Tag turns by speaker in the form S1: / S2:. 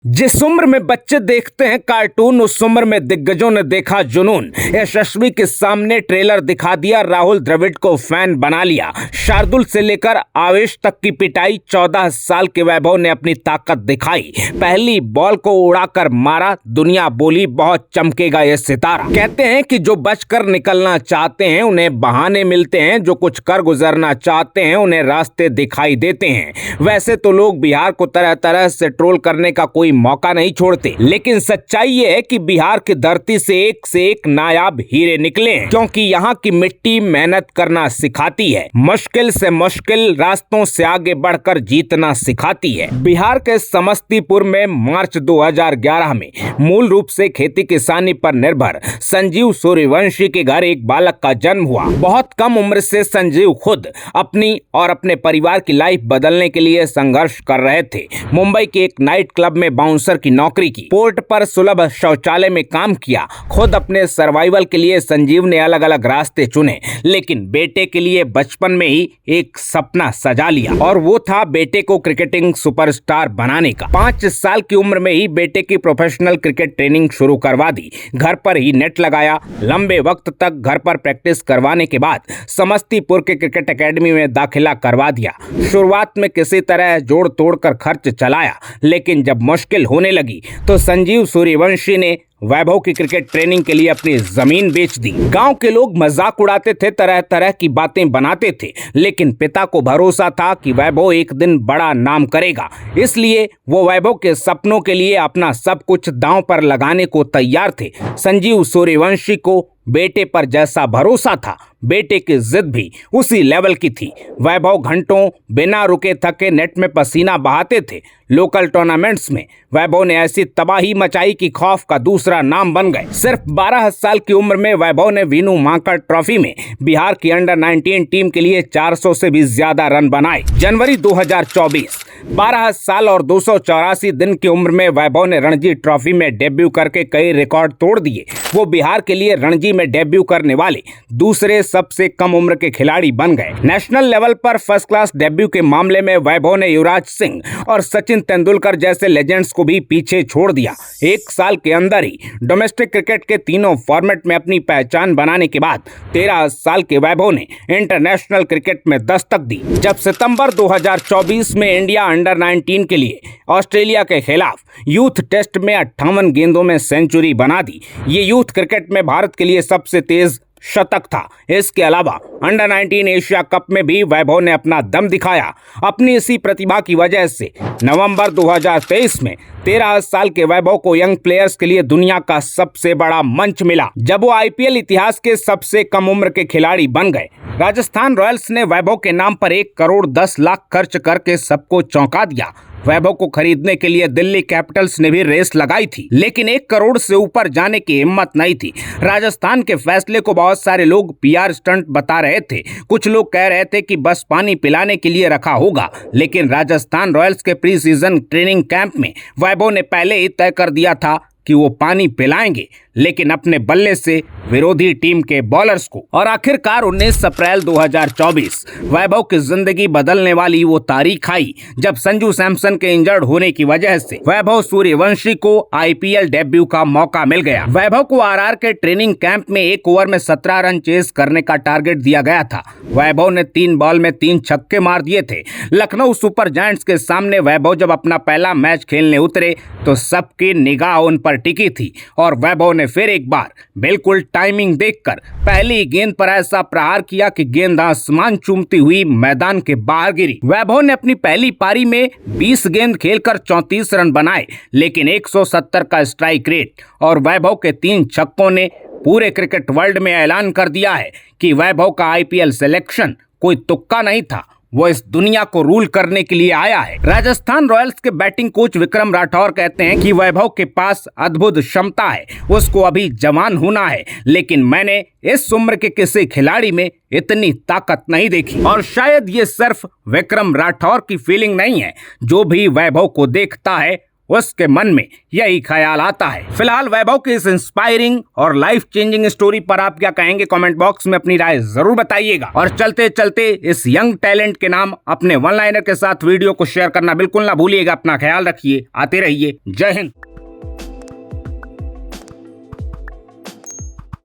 S1: जिस उम्र में बच्चे देखते हैं कार्टून, उस उम्र में दिग्गजों ने देखा जुनून। यशस्वी के सामने ट्रेलर दिखा दिया, राहुल द्रविड़ को फैन बना लिया। शार्दुल से लेकर आवेश तक की पिटाई। 14 साल के वैभव ने अपनी ताकत दिखाई, पहली बॉल को उड़ाकर मारा। दुनिया बोली बहुत चमकेगा ये सितारा। कहते हैं कि जो बचकर निकलना चाहते हैं उन्हें बहाने मिलते हैं, जो कुछ कर गुजरना चाहते हैं उन्हें रास्ते दिखाई देते हैं। वैसे तो लोग बिहार को तरह तरह से ट्रोल करने का कोई मौका नहीं छोड़ते, लेकिन सच्चाई ये है कि बिहार की धरती से एक नायाब हीरे निकले हैं, क्योंकि यहाँ की मिट्टी मेहनत करना सिखाती है, मुश्किल से मुश्किल रास्तों से आगे बढ़कर जीतना सिखाती है। बिहार के समस्तीपुर में मार्च 2011 में मूल रूप से खेती किसानी पर निर्भर संजीव सूर्यवंशी के घर एक बालक का जन्म हुआ। बहुत कम उम्र से संजीव खुद अपनी और अपने परिवार की लाइफ बदलने के लिए संघर्ष कर रहे थे। मुंबई के एक नाइट क्लब में बाउंसर की नौकरी की, पोर्ट पर सुलभ शौचालय में काम किया। खुद अपने सर्वाइवल के लिए संजीव ने अलग अलग रास्ते चुने, लेकिन बेटे के लिए बचपन में ही एक सपना सजा लिया, और वो था बेटे को क्रिकेटिंग सुपरस्टार बनाने का। 5 साल की उम्र में ही बेटे की प्रोफेशनल क्रिकेट ट्रेनिंग शुरू करवा दी। घर पर ही नेट लगाया। लंबे वक्त तक घर पर प्रैक्टिस करवाने के बाद समस्तीपुर के क्रिकेट एकेडमी में दाखिला करवा दिया। शुरुआत में किसी तरह जोड़ तोड़ कर खर्च चलाया, लेकिन जब मुश्किल होने लगी तो संजीव सूर्यवंशी ने वैभव की क्रिकेट ट्रेनिंग के लिए अपनी जमीन बेच दी। गांव के लोग मजाक उड़ाते थे, तरह तरह की बातें बनाते थे, लेकिन पिता को भरोसा था कि वैभव एक दिन बड़ा नाम करेगा। इसलिए वो वैभव के सपनों के लिए अपना सब कुछ दांव पर लगाने को तैयार थे। संजीव सूर्यवंशी को बेटे पर जैसा भरोसा था, बेटे की जिद भी उसी लेवल की थी। वैभव घंटों बिना रुके थके नेट में पसीना बहाते थे। लोकल टूर्नामेंट्स में वैभव ने ऐसी तबाही मचाई कि खौफ का दूसरा नाम बन गए। सिर्फ 12 साल की उम्र में वैभव ने वीनू मांकड़ ट्रॉफी में बिहार की अंडर 19 टीम के लिए 400 से भी ज्यादा रन बनाए। जनवरी 2024, 12 साल और 284 दिन की उम्र में वैभव ने रणजी ट्रॉफी में डेब्यू करके कई रिकॉर्ड तोड़ दिए। वो बिहार के लिए रणजी में डेब्यू करने वाले दूसरे सबसे कम उम्र के खिलाड़ी बन गए। नेशनल लेवल पर फर्स्ट क्लास डेब्यू के मामले में वैभव ने युवराज सिंह और सचिन तेंदुलकर जैसे लेजेंड्स को भी पीछे छोड़ दिया। 1 साल के अंदर ही डोमेस्टिक क्रिकेट के तीनों फॉर्मेट में अपनी पहचान बनाने के बाद 13 साल के वैभव ने इंटरनेशनल क्रिकेट में दस्तक दी, जब सितंबर 2024 में इंडिया अंडर 19 के लिए ऑस्ट्रेलिया के खिलाफ यूथ टेस्ट में 58 गेंदों में सेंचुरी बना दी। ये यूथ क्रिकेट में भारत के लिए सबसे तेज शतक था। इसके अलावा अंडर 19 एशिया कप में भी वैभव ने अपना दम दिखाया। अपनी इसी प्रतिभा की वजह से नवंबर 2023 में 13 साल के वैभव को यंग प्लेयर्स के लिए दुनिया का सबसे बड़ा मंच मिला, जब वो आईपीएल इतिहास के सबसे कम उम्र के खिलाड़ी बन गए। राजस्थान रॉयल्स ने वैभव के नाम पर 1 करोड़ 10 लाख खर्च करके सबको चौंका दिया। वैभव को खरीदने के लिए दिल्ली कैपिटल्स ने भी रेस लगाई थी, लेकिन 1 करोड़ से ऊपर जाने की हिम्मत नहीं थी। राजस्थान के फैसले को बहुत सारे लोग पीआर स्टंट बता रहे थे। कुछ लोग कह रहे थे कि बस पानी पिलाने के लिए रखा होगा, लेकिन राजस्थान रॉयल्स के प्री सीजन ट्रेनिंग कैंप में वैभव ने पहले ही तय कर दिया था कि वो पानी पिलाएंगे, लेकिन अपने बल्ले से विरोधी टीम के बॉलर्स को। और आखिरकार 19 अप्रैल 2024 वैभव की जिंदगी बदलने वाली वो तारीख आई, जब संजू सैमसन के इंजर्ड होने की वजह से वैभव सूर्यवंशी को आईपीएल डेब्यू का मौका मिल गया। वैभव को आरआर के ट्रेनिंग कैंप में 1 ओवर में 17 रन चेस करने का टारगेट दिया गया था। वैभव ने 3 बॉल में 3 छक्के मार दिए थे। लखनऊ सुपर जायंट्स के सामने वैभव जब अपना पहला मैच खेलने उतरे तो सबकी निगाह उन पर टिकी थी, और वैभव ने फिर एक बार बिल्कुल टाइमिंग देखकर पहली गेंद पर ऐसा प्रहार किया कि गेंद आसमान चूमती हुई मैदान के बाहर गिरी। वैभव ने अपनी पहली पारी में 20 गेंद खेलकर 34 रन बनाए, लेकिन 170 का स्ट्राइक रेट और वैभव के 3 छक्कों ने पूरे क्रिकेट वर्ल्ड में ऐलान कर दिया है कि वैभव का आईपीएल सिलेक्शन कोई तुक्का नहीं था, वो इस दुनिया को रूल करने के लिए आया है। राजस्थान रॉयल्स के बैटिंग कोच विक्रम राठौर कहते हैं कि वैभव के पास अद्भुत क्षमता है, उसको अभी जवान होना है, लेकिन मैंने इस उम्र के किसी खिलाड़ी में इतनी ताकत नहीं देखी। और शायद ये सिर्फ विक्रम राठौर की फीलिंग नहीं है, जो भी वैभव को देखता है उसके मन में यही ख्याल आता है। फिलहाल वैभव की इस इंस्पायरिंग और लाइफ चेंजिंग स्टोरी पर आप क्या कहेंगे, कमेंट बॉक्स में अपनी राय जरूर बताइएगा। और चलते चलते इस यंग टैलेंट के नाम अपने वन लाइनर के साथ वीडियो को शेयर करना बिल्कुल ना भूलिएगा। अपना ख्याल रखिए, आते रहिए। जय हिंद।